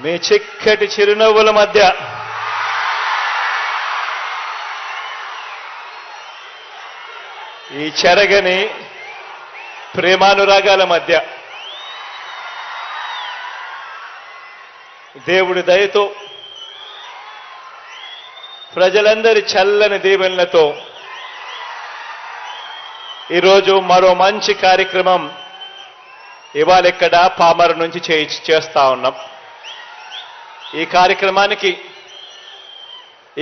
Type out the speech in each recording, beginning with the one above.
మీ చిక్కటి చిరునవ్వుల మధ్య ఈ చెరగని ప్రేమానురాగాల మధ్య దేవుడి దయతో ప్రజలందరి చల్లని దీవెనలతో ఈరోజు మరో మంచి కార్యక్రమం ఇవాళ ఇక్కడ పామర నుంచి చేస్తా ఉన్నాం. ఈ కార్యక్రమానికి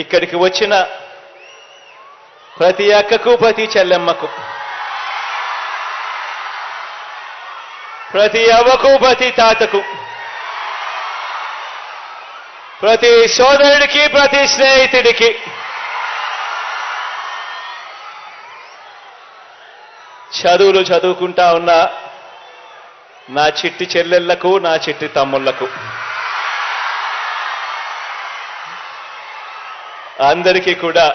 ఇక్కడికి వచ్చిన ప్రతి అక్కకు, ప్రతి చెల్లెమ్మకు, ప్రతి అవ్వకు, ప్రతి తాతకు, ప్రతి సోదరుడికి, ప్రతి స్నేహితుడికి చదువులు చదువుకుంటా ఉన్న నా చిట్టి చెల్లెళ్లకు, నా చిట్టి తమ్ముళ్లకు అందరికీ కూడా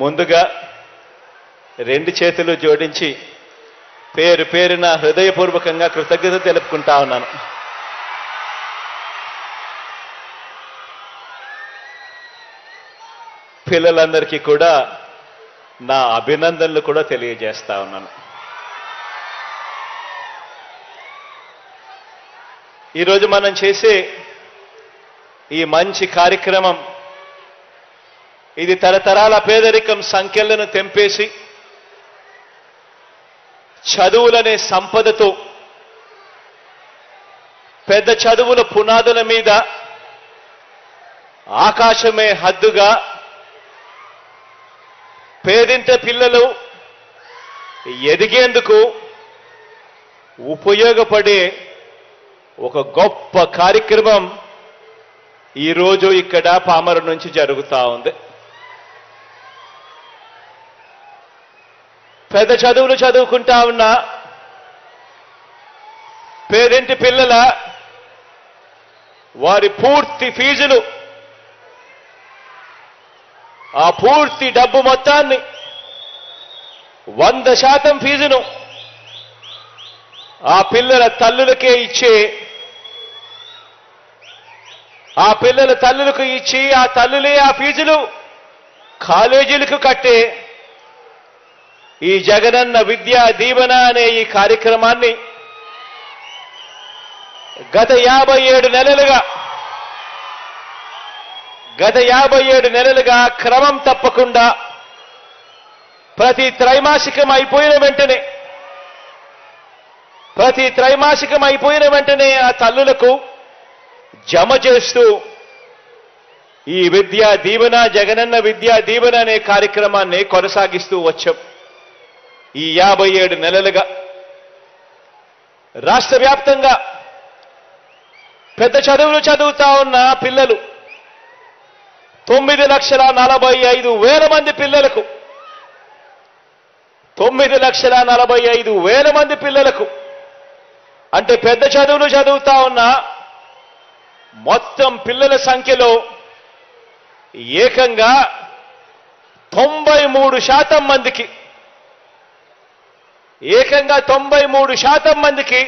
ముందుగా రెండు చేతులు జోడించి పేరు పేరున హృదయపూర్వకంగా కృతజ్ఞత తెలుపుకుంటా ఉన్నాను. పిల్లలందరికీ కూడా నా అభినందనలు కూడా తెలియజేస్తా ఉన్నాను. ఈరోజు మనం చేసే ఈ మంచి కార్యక్రమం ఇది తరతరాల పేదరికం సంఖ్యలను తెంపేసి చదువులనే సంపదతో పెద్ద చదువుల పునాదుల మీద ఆకాశమే హద్దుగా పేదింట పిల్లలు ఎదిగేందుకు ఉపయోగపడే ఒక గొప్ప కార్యక్రమం ఈరోజు ఇక్కడ పామర నుంచి జరుగుతూ ఉంది. పెద్ద చదువులు చదువుకుంటా ఉన్న పేదింటి పిల్లల వారి పూర్తి ఫీజులు, ఆ పూర్తి డబ్బు మొత్తాన్ని 100% ఫీజును ఆ పిల్లల తల్లులకే ఇచ్చే, ఆ పిల్లల తల్లులకు ఇచ్చి ఆ తల్లులే ఆ ఫీజులు కాలేజీలకు కట్టే ఈ జగనన్న విద్యా దీవెన అనే ఈ కార్యక్రమాన్ని గత 57 నెలలుగా క్రమం తప్పకుండా ప్రతి త్రైమాసికం అయిపోయిన వెంటనే ఆ తల్లులకు జమ చేస్తూ ఈ విద్యా దీవెన, జగనన్న విద్యా దీవెన అనే కార్యక్రమాన్ని కొనసాగిస్తూ వచ్చాం. ఈ 57 నెలలుగా రాష్ట్ర వ్యాప్తంగా పెద్ద చదువులు చదువుతా ఉన్న పిల్లలు 9,45,000 మంది పిల్లలకు 9,45,000 మంది పిల్లలకు అంటే పెద్ద చదువులు చదువుతా ఉన్న మొత్తం పిల్లల సంఖ్యలో ఏకంగా 93% మందికి, ఏకంగా 93% మందికి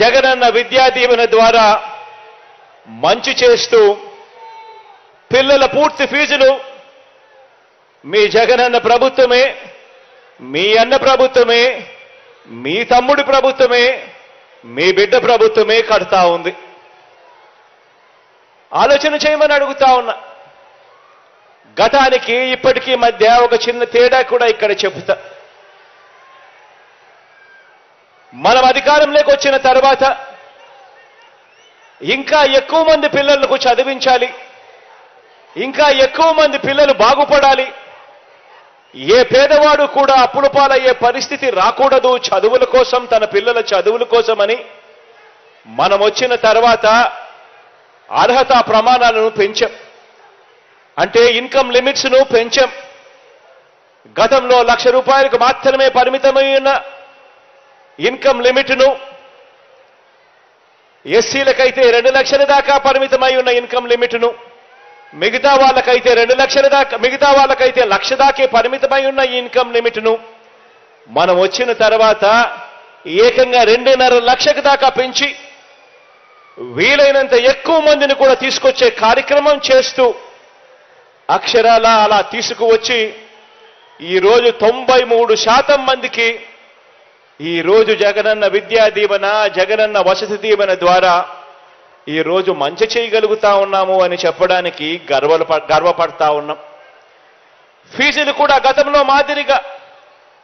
జగనన్న విద్యా దీవెన ద్వారా మంచి చేస్తూ పిల్లల పూర్తి ఫీజులు మీ జగనన్న ప్రభుత్వమే, మీ అన్న ప్రభుత్వమే, మీ తమ్ముడి ప్రభుత్వమే, మీ బిడ్డ ప్రభుత్వమే కడతా ఉంది. ఆలోచన చేయమని అడుగుతా ఉన్నా. గతానికి ఇప్పటికీ మధ్య ఒక చిన్న తేడా కూడా ఇక్కడ చెబుతా. మనం అధికారంలోకి వచ్చిన తర్వాత ఇంకా ఎక్కువ మంది పిల్లలకు చదివించాలి, ఇంకా ఎక్కువ మంది పిల్లలు బాగుపడాలి, ఏ పేదవాడు కూడా అప్పుల పాలయ్యే పరిస్థితి రాకూడదు చదువుల కోసం, తన పిల్లల చదువుల కోసమని మనం వచ్చిన తర్వాత అర్హత ప్రమాణాలను పెంచాం. అంటే ఇన్కమ్ లిమిట్స్ ను పెంచాం. గతంలో ₹1,00,000 మాత్రమే పరిమితమై ఉన్న ఇన్కమ్ లిమిట్ను ఎస్సీలకైతే 2 లక్షల దాకా పరిమితమై ఉన్న ఇన్కమ్ లిమిట్ను, మిగతా వాళ్ళకైతే 2 లక్షల దాకా, మిగతా వాళ్ళకైతే 1,00,000 దాకే పరిమితమై ఉన్న ఇన్కమ్ లిమిట్ను మనం వచ్చిన తర్వాత ఏకంగా 2.5 లక్షల దాకా పెంచి వీలైనంత ఎక్కువ మందిని కూడా తీసుకొచ్చే కార్యక్రమం చేస్తూ అక్షరాల అలా తీసుకువచ్చి ఈరోజు 93% మందికి ఈరోజు జగనన్న విద్యా దీవెన, జగనన్న వసతి దీవెన ద్వారా ఈరోజు మంచి చేయగలుగుతా ఉన్నాము అని చెప్పడానికి గర్వపడతా ఉన్నాం. ఫీజులు కూడా గతంలో మాదిరిగా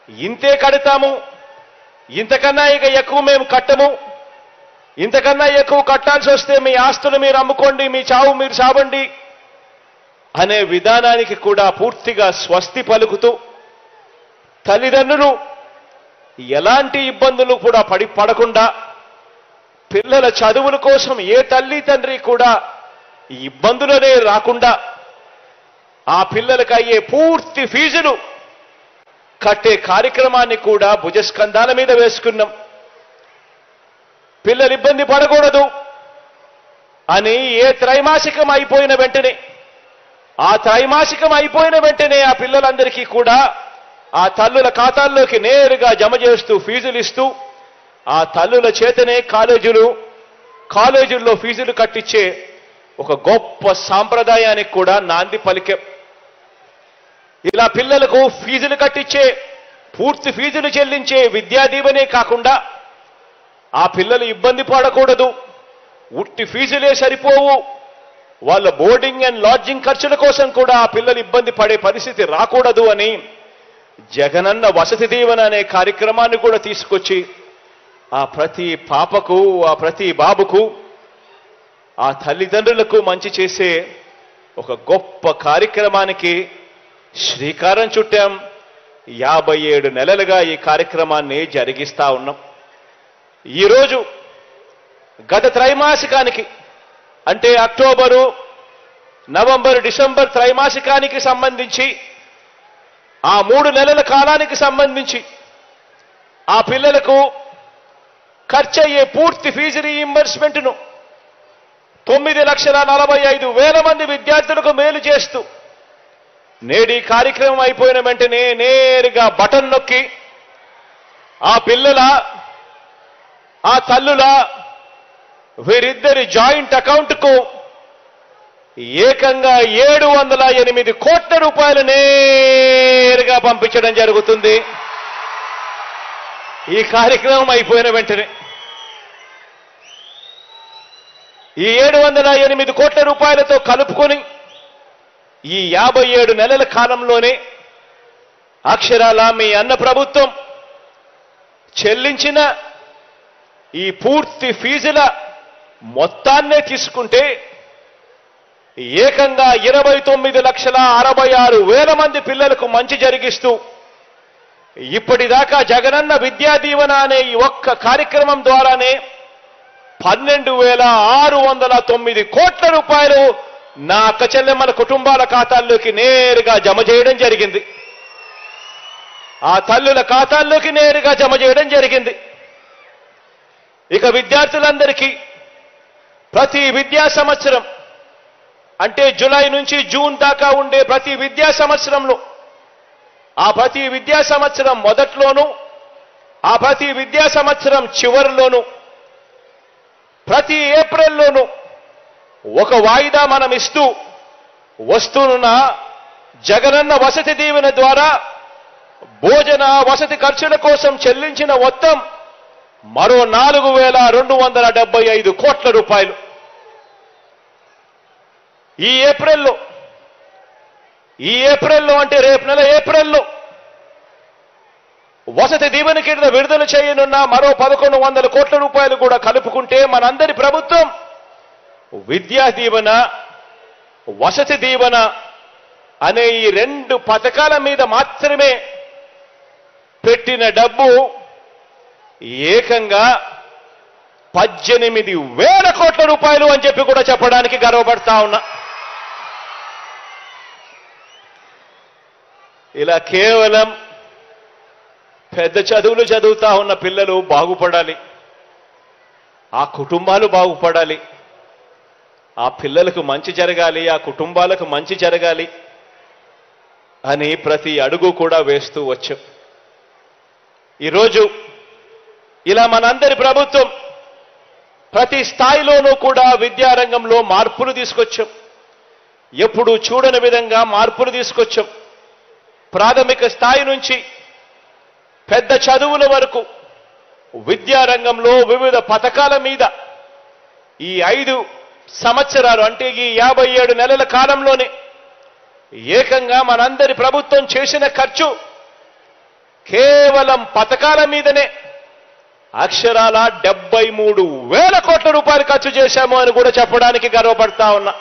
ఇంతే కడతాము, ఇంతకన్నా ఇక ఎక్కువ మేము కట్టము, ఇంతకన్నా ఎక్కువ కట్టాల్సి వస్తే మీ ఆస్తులు మీరు అమ్ముకోండి, మీ చావు మీరు చావండి అనే విధానానికి కూడా పూర్తిగా స్వస్తి పలుకుతూ తల్లిదండ్రులు ఎలాంటి ఇబ్బందులు కూడా పడకుండా పిల్లల చదువుల కోసం ఏ తల్లి తండ్రి కూడా ఇబ్బందులనే రాకుండా ఆ పిల్లలకు అయ్యే పూర్తి ఫీజులు కట్టే కార్యక్రమాన్ని కూడా భుజస్కంధాల మీద వేసుకున్నాం. పిల్లలు ఇబ్బంది పడకూడదు అని ఏ త్రైమాసికం అయిపోయిన వెంటనే ఆ పిల్లలందరికీ కూడా ఆ తల్లుల ఖాతాల్లోకి నేరుగా జమ చేస్తూ ఫీజులు ఇస్తూ ఆ తల్లుల చేతనే కాలేజీల్లో ఫీజులు కట్టించే ఒక గొప్ప సాంప్రదాయానికి కూడా నాంది పలికాం. ఇలా పిల్లలకు ఫీజులు కట్టించే, పూర్తి ఫీజులు చెల్లించే విద్యా దీవెనే కాకుండా ఆ పిల్లలు ఇబ్బంది పడకూడదు, ఉట్టి ఫీజులే సరిపోవు, వాళ్ళ బోర్డింగ్ అండ్ లాడ్జింగ్ ఖర్చుల కోసం కూడా ఆ పిల్లలు ఇబ్బంది పడే పరిస్థితి రాకూడదు అని జగనన్న వసతి దీవెన అనే కార్యక్రమాన్ని కూడా తీసుకొచ్చి ఆ ప్రతి పాపకు, ఆ ప్రతి బాబుకు, ఆ తల్లిదండ్రులకు మంచి చేసే ఒక గొప్ప కార్యక్రమానికి శ్రీకారం చుట్టాం. 57 నెలలుగా ఈ కార్యక్రమాన్ని జరిగిస్తా ఉన్నాం. ఈరోజు గత త్రైమాసికానికి అంటే అక్టోబరు, నవంబరు, డిసెంబర్ త్రైమాసికానికి సంబంధించి ఆ 3 నెలల కాలానికి సంబంధించి ఆ పిల్లలకు ఖర్చయ్యే పూర్తి ఫీజు రీయింబర్స్మెంట్ను 9,45,000 మంది విద్యార్థులకు మేలు చేస్తూ నేడు ఈ కార్యక్రమం అయిపోయిన వెంటనే నేరుగా బటన్ నొక్కి ఆ పిల్లల, ఆ తల్లుల వీరిద్దరి జాయింట్ అకౌంట్కు ఏకంగా 708 కోట్ల రూపాయలు నేరుగా పంపించడం జరుగుతుంది. ఈ కార్యక్రమం అయిపోయిన వెంటనే ఈ 708 కోట్ల రూపాయలతో కలుపుకొని ఈ 57 నెలల కాలంలోనే అక్షరాల మీ అన్న ప్రభుత్వం చెల్లించిన ఈ పూర్తి ఫీజుల మొత్తాన్నే తీసుకుంటే ఏకంగా 29,66,000 మంది పిల్లలకు మంచి జరిగిస్తూ ఇప్పటిదాకా జగనన్న విద్యా దీవెన అనే ఈ ఒక్క కార్యక్రమం ద్వారానే 12,609 కోట్ల రూపాయలు నా అక్క చెల్లెమ్మల కుటుంబాల ఖాతాల్లోకి నేరుగా జమ చేయడం జరిగింది. ఆ తల్లుల ఖాతాల్లోకి నేరుగా జమ చేయడం జరిగింది. ఇక విద్యార్థులందరికీ ప్రతి విద్యా సంవత్సరం అంటే జూలై నుంచి జూన్ దాకా ఉండే ప్రతి విద్యా సంవత్సరంలో ఆ ప్రతి విద్యా సంవత్సరం మొదట్లోనూ ఆ ప్రతి విద్యా సంవత్సరం చివరిలోనూ ప్రతి ఏప్రిల్లోనూ ఒక వాయిదా మనం ఇస్తూ వస్తున్న జగనన్న వసతి దీవెన ద్వారా భోజన వసతి ఖర్చుల కోసం చెల్లించిన మొత్తం మరో 4,275 కోట్ల రూపాయలు. ఈ ఏప్రిల్లో అంటే రేపు నెల ఏప్రిల్లో వసతి దీవెన కింద విడుదల చేయనున్న మరో 1,100 కోట్ల రూపాయలు కూడా కలుపుకుంటే మనందరి ప్రభుత్వం విద్యా దీవెన, వసతి దీవెన అనే ఈ 2 పథకాల మీద మాత్రమే పెట్టిన డబ్బు ఏకంగా 18,000 కోట్ల రూపాయలు అని చెప్పి కూడా చెప్పడానికి గర్వపడతా ఉన్నా. ఇలా కేవలం పెద్ద చదువులు చదువుతా ఉన్న పిల్లలు బాగుపడాలి, ఆ కుటుంబాలు బాగుపడాలి, ఆ పిల్లలకు మంచి జరగాలి, ఆ కుటుంబాలకు మంచి జరగాలి అని ప్రతి అడుగు కూడా వేస్తూ వచ్చాం. ఈరోజు ఇలా మనందరి ప్రభుత్వం ప్రతి స్థాయిలోనూ కూడా విద్యారంగంలో మార్పులు తీసుకొచ్చాం. ఎప్పుడు చూడని విధంగా మార్పులు తీసుకొచ్చాం. ప్రాథమిక స్థాయి నుంచి పెద్ద చదువుల వరకు విద్యారంగంలో వివిధ పథకాల మీద ఈ 5 సంవత్సరాలు అంటే ఈ 57 నెలల కాలంలోనే ఏకంగా మనందరి ప్రభుత్వం చేసిన ఖర్చు కేవలం పథకాల మీదనే అక్షరాల 73,000 కోట్ల రూపాయలు ఖర్చు చేశాము అని కూడా చెప్పడానికి గర్వపడతా ఉన్నా.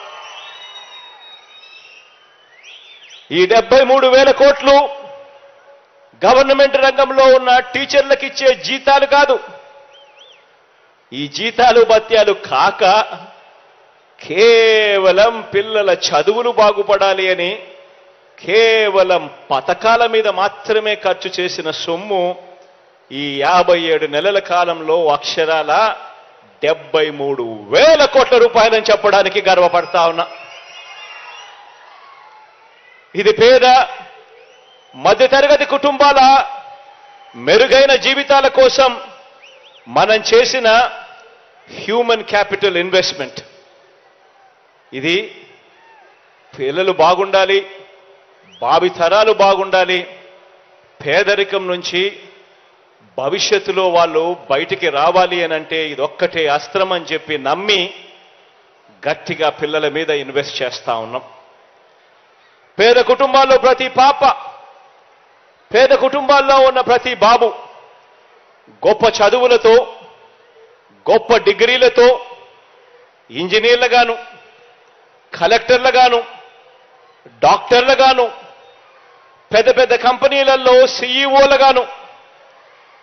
ఈ 73,000 కోట్లు గవర్నమెంట్ రంగంలో ఉన్న టీచర్లకు ఇచ్చే జీతాలు కాదు. ఈ జీతాలు భత్యాలు కాక కేవలం పిల్లల చదువులు బాగుపడాలి అని కేవలం పథకాల మీద మాత్రమే ఖర్చు చేసిన సొమ్ము ఈ 57 నెలల కాలంలో అక్షరాల 73,000 కోట్ల రూపాయలని చెప్పడానికి గర్వపడతా ఉన్నా. ఇది పేద మధ్యతరగతి కుటుంబాల మెరుగైన జీవితాల కోసం మనం చేసిన హ్యూమన్ క్యాపిటల్ ఇన్వెస్ట్మెంట్. ఇది పిల్లలు బాగుండాలి, భావితరాలు బాగుండాలి, పేదరికం నుంచి భవిష్యత్తులో వాళ్ళు బయటికి రావాలి అని అంటే ఇదొక్కటే అస్త్రం అని చెప్పి నమ్మి గట్టిగా పిల్లల మీద ఇన్వెస్ట్ చేస్తా ఉన్నాం. పేద కుటుంబాల్లో ప్రతి పాప, పేద కుటుంబాల్లో ఉన్న ప్రతి బాబు గొప్ప చదువులతో, గొప్ప డిగ్రీలతో ఇంజనీర్లుగాను, కలెక్టర్లుగాను, డాక్టర్లుగాను, పెద్ద పెద్ద కంపెనీలలో సీఈఓలుగాను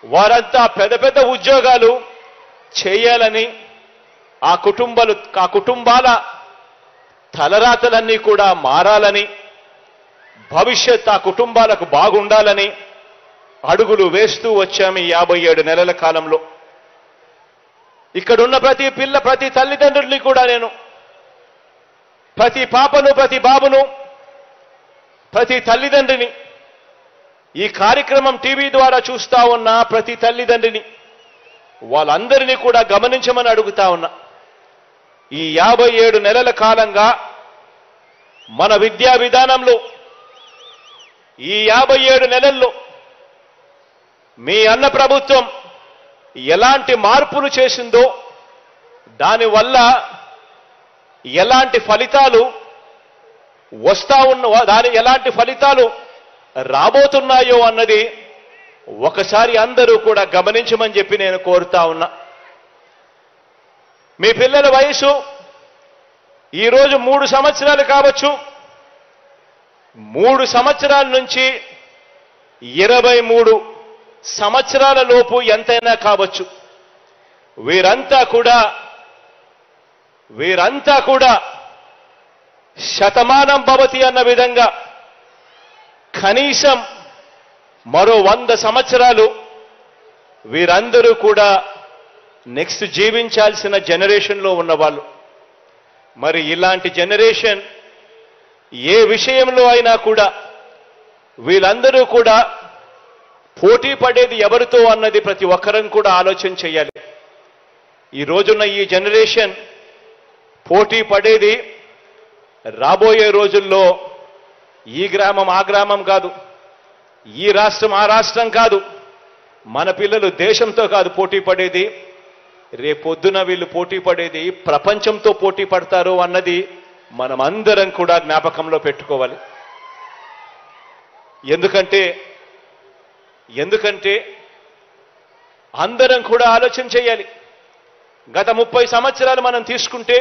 వారంతా పెద్ద పెద్ద ఉద్యోగాలు చేయాలని ఆ కుటుంబాల తలరాతలన్నీ కూడా మారాలని, భవిష్యత్ ఆ కుటుంబాలకు బాగుండాలని అడుగులు వేస్తూ వచ్చాము ఈ 57 నెలల కాలంలో. ఇక్కడున్న ప్రతి తల్లిదండ్రుల్ని కూడా నేను, ప్రతి పాపను, ప్రతి బాబును, ప్రతి తల్లిదండ్రిని, ఈ కార్యక్రమం టీవీ ద్వారా చూస్తా ఉన్న ప్రతి తల్లిదండ్రిని, వాళ్ళందరినీ కూడా గమనించమని అడుగుతా ఉన్నా. ఈ 57 నెలల కాలంగా మన విద్యా విధానంలో ఈ 57 నెలల్లో మీ అన్న ప్రభుత్వం ఎలాంటి మార్పులు చేసిందో, దానివల్ల ఎలాంటి ఫలితాలు ఎలాంటి ఫలితాలు రాబోతున్నాయో అన్నది ఒకసారి అందరూ కూడా గమనించమని చెప్పి నేను కోరుతా ఉన్నా. మీ పిల్లల వయసు ఈరోజు 3 సంవత్సరాలు కావచ్చు, 3 సంవత్సరాల నుంచి 23 సంవత్సరాల లోపు ఎంతైనా కావచ్చు. వీరంతా కూడా శతమానం భవతి అన్న విధంగా కనీసం మరో 100 సంవత్సరాలు వీరందరూ కూడా నెక్స్ట్ జీవించాల్సిన జనరేషన్లో ఉన్నవాళ్ళు. మరి ఇలాంటి జనరేషన్ ఏ విషయంలో అయినా కూడా వీళ్ళందరూ కూడా పోటీ పడేది ఎవరితో అన్నది ప్రతి ఒక్కరం కూడా ఆలోచన చేయాలి. ఈ రోజున్న ఈ జనరేషన్ పోటీ పడేది రాబోయే రోజుల్లో ఈ గ్రామం ఆ గ్రామం కాదు, ఈ రాష్ట్రం ఆ రాష్ట్రం కాదు, మన పిల్లలు దేశంతో కాదు పోటీ పడేది, రేపొద్దున వీళ్ళు పోటీ పడేది ప్రపంచంతో పోటీ పడతారు అన్నది మనమందరం కూడా జ్ఞాపకంలో పెట్టుకోవాలి. ఎందుకంటే అందరం కూడా ఆలోచన చేయాలి. గత 30 సంవత్సరాలు మనం తీసుకుంటే,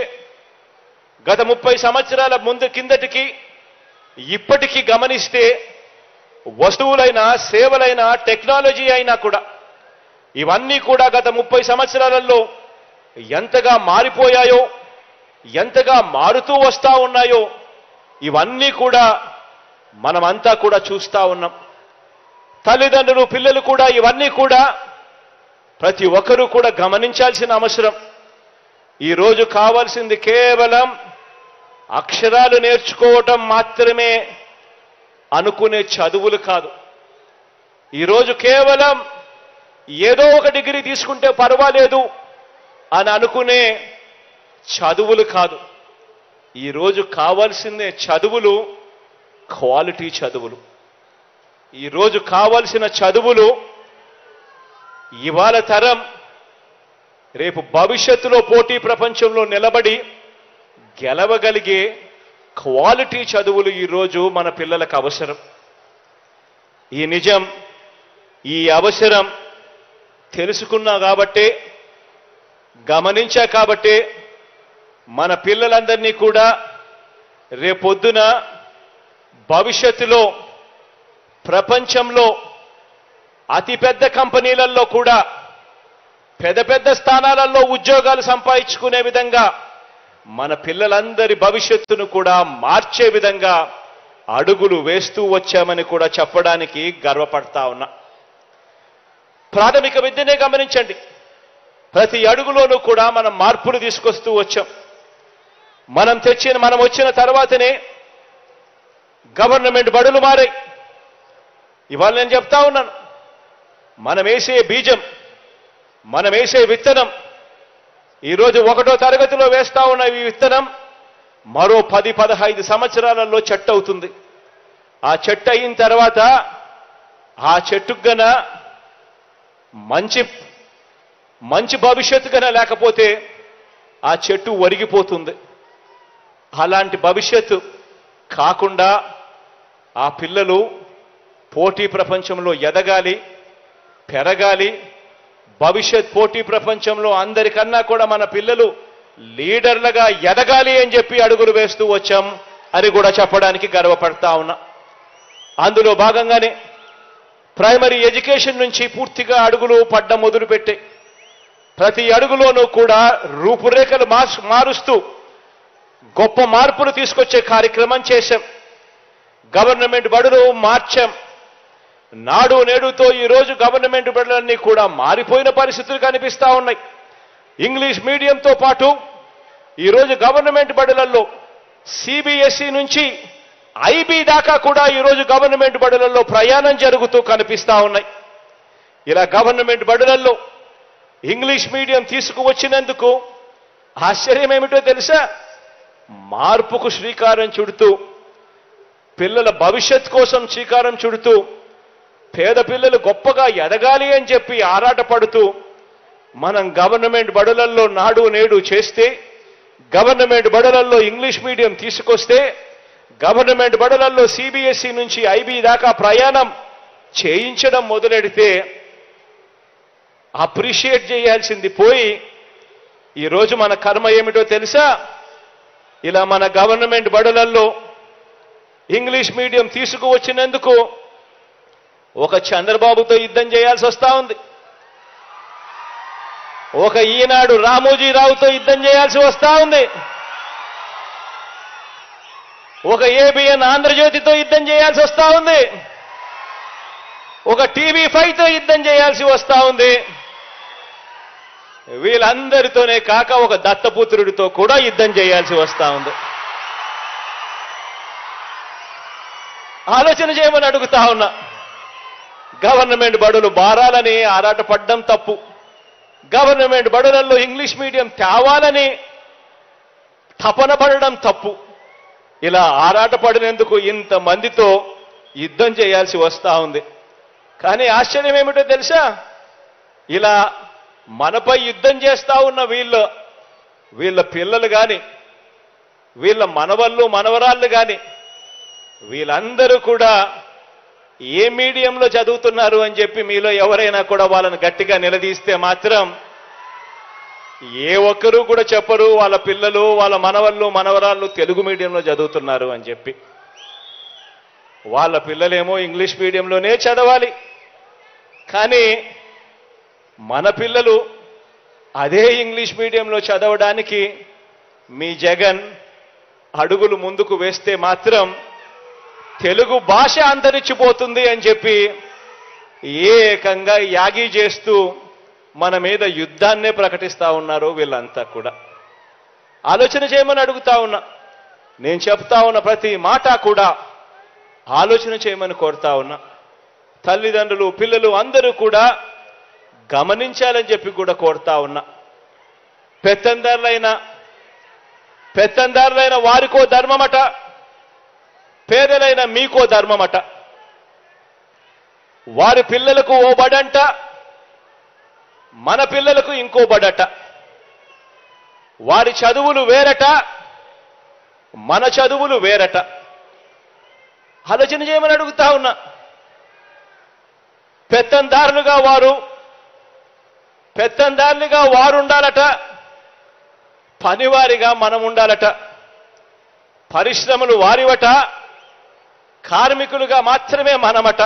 గత 30 సంవత్సరాల కిందటికి ఇప్పటికీ గమనిస్తే వస్తువులైనా, సేవలైనా, టెక్నాలజీ అయినా కూడా ఇవన్నీ కూడా గత 30 సంవత్సరాలలో ఎంతగా మారిపోయాయో, ఎంతగా మారుతూ వస్తా ఉన్నాయో ఇవన్నీ కూడా మనమంతా కూడా చూస్తా ఉన్నాం. తల్లిదండ్రులు, పిల్లలు కూడా ఇవన్నీ కూడా ప్రతి ఒక్కరూ కూడా గమనించాల్సిన అవసరం. ఈరోజు కావాల్సింది కేవలం అక్షరాలు నేర్చుకోవటం మాత్రమే అనుకునే చదువులు కాదు. ఈరోజు కేవలం ఏదో ఒక డిగ్రీ తీసుకుంటే పర్వాలేదు, అని అనుకునే చదువులు కాదు. ఈరోజు కావాల్సిందే చదువులు, క్వాలిటీ చదువులు. ఈరోజు కావాల్సిన చదువులు ఇవాళ తరం రేపు భవిష్యత్తులో పోటీ ప్రపంచంలో నిలబడి గెలవగలిగే క్వాలిటీ చదువులు ఈరోజు మన పిల్లలకు అవసరం. ఈ నిజం, ఈ అవసరం తెలుసుకున్నా కాబట్టే, గమనించా కాబట్టే మన పిల్లలందరినీ కూడా రేపొద్దున భవిష్యత్తులో ప్రపంచంలో అతిపెద్ద కంపెనీలలో కూడా పెద్ద పెద్ద స్థానాలలో ఉద్యోగాలు సంపాదించుకునే విధంగా మన పిల్లలందరి భవిష్యత్తును కూడా మార్చే విధంగా అడుగులు వేస్తూ వచ్చామని కూడా చెప్పడానికి గర్వపడతా ఉన్నా. ప్రాథమిక విద్యనే గమనించండి. ప్రతి అడుగులోనూ కూడా మనం మార్పులు తీసుకొస్తూ వచ్చాం. మనం వచ్చిన తర్వాతనే గవర్నమెంట్ బడులు మారాయి. ఇవాళ నేను చెప్తా ఉన్నాను, మనం వేసే బీజం, మనం వేసే విత్తనం, ఈరోజు 1వ తరగతిలో వేస్తా ఉన్న ఈ విత్తనం మరో 10-15 సంవత్సరాలలో చెట్టు అవుతుంది. ఆ చెట్టు అయిన తర్వాత ఆ చెట్టుకు గన మంచి భవిష్యత్తు గన లేకపోతే ఆ చెట్టు ఒరిగిపోతుంది. అలాంటి భవిష్యత్తు కాకుండా ఆ పిల్లలు పోటీ ప్రపంచంలో ఎదగాలి, పెరగాలి. భవిష్యత్ పోటీ ప్రపంచంలో అందరికన్నా కూడా మన పిల్లలు లీడర్లుగా ఎదగాలి అని చెప్పి అడుగులు వేస్తూ వచ్చాం అని కూడా చెప్పడానికి గర్వపడతా ఉన్నా. అందులో భాగంగానే ప్రైమరీ ఎడ్యుకేషన్ నుంచి పూర్తిగా అడుగులు పడ్డం మొదలుపెట్టే ప్రతి అడుగులోనూ కూడా రూపురేఖలు మారుస్తూ గొప్ప మార్పులు తీసుకొచ్చే కార్యక్రమం చేశాం. గవర్నమెంట్ బడులు మార్చాం. నాడు నేడుతో ఈరోజు గవర్నమెంట్ బడులన్నీ కూడా మారిపోయిన పరిస్థితులు కనిపిస్తా ఉన్నాయి. ఇంగ్లీష్ మీడియంతో పాటు ఈరోజు గవర్నమెంట్ బడులలో సిబిఎస్ఈ నుంచి ఐబీ దాకా కూడా ఈరోజు గవర్నమెంట్ బడులలో ప్రయాణం జరుగుతూ కనిపిస్తా ఉన్నాయి. ఇలా గవర్నమెంట్ బడులలో ఇంగ్లీష్ మీడియం తీసుకువచ్చినందుకు ఆశ్చర్యం ఏమిటో తెలుసా? మార్పుకు శ్రీకారం చుడుతూ, పిల్లల భవిష్యత్ కోసం శ్రీకారం చుడుతూ, పేద పిల్లలు గొప్పగా ఎదగాలి అని చెప్పి ఆరాటపడుతూ మనం గవర్నమెంట్ బడులలో నాడు నేడు చేస్తే, గవర్నమెంట్ బడులలో ఇంగ్లీష్ మీడియం తీసుకొస్తే, గవర్నమెంట్ బడులలో సిబిఎస్ఈ నుంచి ఐబీ దాకా ప్రయాణం చేయించడం మొదలెడితే అప్రిషియేట్ చేయాల్సింది పోయి ఈరోజు మన కర్మ ఏమిటో తెలుసా? ఇలా మన గవర్నమెంట్ బడులలో ఇంగ్లీష్ మీడియం తీసుకువచ్చినందుకు ఒక చంద్రబాబుతో యుద్ధం చేయాల్సి వస్తా ఉంది, ఒక ఈనాడు రామోజీరావుతో యుద్ధం చేయాల్సి వస్తా ఉంది, ఒక ఏబిఎన్ ఆంధ్రజ్యోతితో యుద్ధం చేయాల్సి వస్తా ఉంది, ఒక టీవీ5తో యుద్ధం చేయాల్సి వస్తా ఉంది. వీళ్ళందరితోనే కాక ఒక దత్తపుత్రుడితో కూడా యుద్ధం చేయాల్సి వస్తా ఉంది. ఆలోచన చేయమని అడుగుతా ఉన్నా. గవర్నమెంట్ బడులు మారాలని ఆరాటపడ్డం తప్పు. గవర్నమెంట్ బడులలో ఇంగ్లీష్ మీడియం తేవాలని తపన పడడం తప్పు. ఇలా ఆరాటపడినందుకు ఇంతమందితో యుద్ధం చేయాల్సి వస్తా ఉంది. కానీ ఆశ్చర్యం ఏమిటో తెలుసా? ఇలా మనపై యుద్ధం చేస్తా ఉన్న వీళ్ళ పిల్లలు కానీ, వీళ్ళ మనవళ్ళు మనవరాళ్ళు కానీ, వీళ్ళందరూ కూడా ఏ మీడియంలో చదువుతున్నారు అని చెప్పి మీలో ఎవరైనా కూడా వాళ్ళని గట్టిగా నిలదీస్తే మాత్రం ఏ ఒక్కరూ కూడా చెప్పరు వాళ్ళ పిల్లలు, వాళ్ళ మనవళ్ళు మనవరాళ్ళు తెలుగు మీడియంలో చదువుతున్నారు అని చెప్పి. వాళ్ళ పిల్లలేమో ఇంగ్లీష్ మీడియంలోనే చదవాలి. కానీ మన పిల్లలు అదే ఇంగ్లీష్ మీడియంలో చదవడానికి మీ జగన్ అడుగులు ముందుకు వేస్తే మాత్రం తెలుగు భాష అంతరించిపోతుంది అని చెప్పి ఏకంగా యాగి చేస్తూ మన మీద యుద్ధాన్నే ప్రకటిస్తా ఉన్నారు వీళ్ళంతా కూడా. ఆలోచన చేయమని అడుగుతా ఉన్నా. నేను చెప్తా ఉన్న ప్రతి మాట కూడా ఆలోచన చేయమని కోరుతా ఉన్నా. తల్లిదండ్రులు, పిల్లలు అందరూ కూడా గమనించాలని చెప్పి కూడా కోరుతా ఉన్నా. పెత్తందారులైన వారికో ధర్మమట, పేదలైన మీకో ధర్మమట. వారి పిల్లలకు ఓ బడంట, మన పిల్లలకు ఇంకో బడట. వారి చదువులు వేరట, మన చదువులు వేరట. ఆలోచన చేయమని అడుగుతా ఉన్నా. పెత్తందారులుగా వారు ఉండాలట, పనివారిగా మనం ఉండాలట. పరిశ్రమలు వారివట, కార్మికులుగా మాత్రమే మనమట.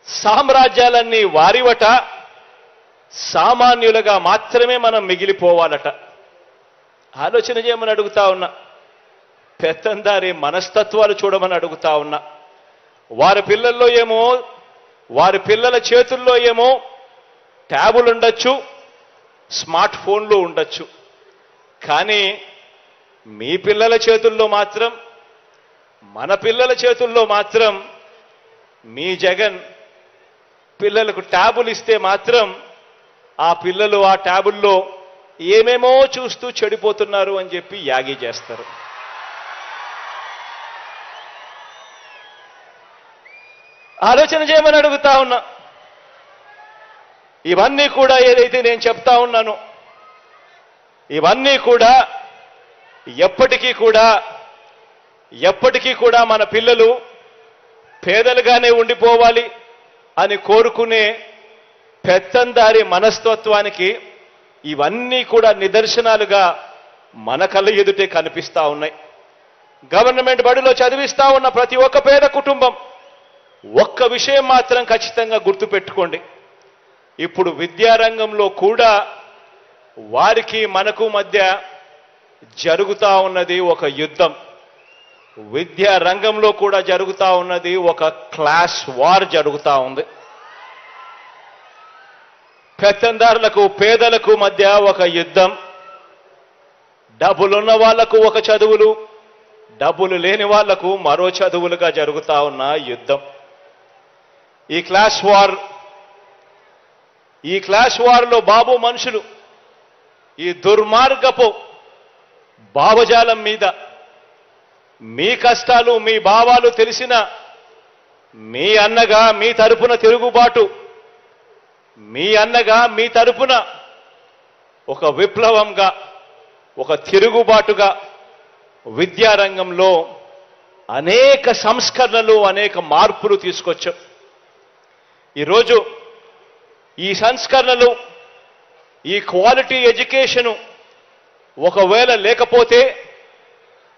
సామ్రాజ్యాలన్నీ వారివట, సామాన్యులుగా మాత్రమే మనం మిగిలిపోవాలట. ఆలోచన చేయమని అడుగుతా ఉన్నా. పెత్తందారి మనస్తత్వాలు చూడమని అడుగుతా ఉన్నా. వారి పిల్లల చేతుల్లో ఏమో ట్యాబులు ఉండొచ్చు, స్మార్ట్ ఫోన్లు ఉండొచ్చు. కానీ మీ పిల్లల చేతుల్లో మాత్రం, మన పిల్లల చేతుల్లో మాత్రం మీ జగన్ పిల్లలకు ట్యాబులు ఇస్తే మాత్రం ఆ పిల్లలు ఆ ట్యాబుల్లో ఏమేమో చూస్తూ చెడిపోతున్నారు అని చెప్పి యాగి చేస్తారు. ఆలోచన చేయమని అడుగుతా ఉన్నా. ఇవన్నీ కూడా ఏదైతే నేను చెప్తా ఉన్నానో, ఇవన్నీ కూడా ఎప్పటికీ కూడా మన పిల్లలు పేదలుగానే ఉండిపోవాలి అని కోరుకునే పెత్తందారి మనస్తత్వానికి ఇవన్నీ కూడా నిదర్శనాలుగా మన కళ్ళ ఎదుటే కనిపిస్తా ఉన్నాయి. గవర్నమెంట్ బడిలో చదివిస్తా ఉన్న ప్రతి ఒక్క పేద కుటుంబం ఒక్క విషయం మాత్రం ఖచ్చితంగా గుర్తుపెట్టుకోండి. ఇప్పుడు విద్యారంగంలో కూడా వారికి మనకు మధ్య జరుగుతా ఉన్నది ఒక యుద్ధం. విద్యా రంగంలో కూడా జరుగుతా ఉన్నది ఒక క్లాస్ వార్ జరుగుతా ఉంది. పెత్తందారులకు పేదలకు మధ్య ఒక యుద్ధం. డబ్బులున్న వాళ్లకు ఒక చదువులు, డబ్బులు లేని వాళ్లకు మరో చదువులుగా జరుగుతా ఉన్న యుద్ధం. ఈ క్లాస్ వార్లో బాబు మనుషులు ఈ దుర్మార్గపు భావజాలం మీద మీ కష్టాలు, మీ భావాలు తెలిసిన మీ అన్నగా మీ తరపున తిరుగుబాటు, మీ అన్నగా మీ తరపున ఒక విప్లవంగా, ఒక తిరుగుబాటుగా విద్యారంగంలో అనేక సంస్కరణలు, అనేక మార్పులు తీసుకొచ్చాం. ఈరోజు ఈ సంస్కరణలు, ఈ క్వాలిటీ ఎడ్యుకేషను ఒకవేళ లేకపోతే,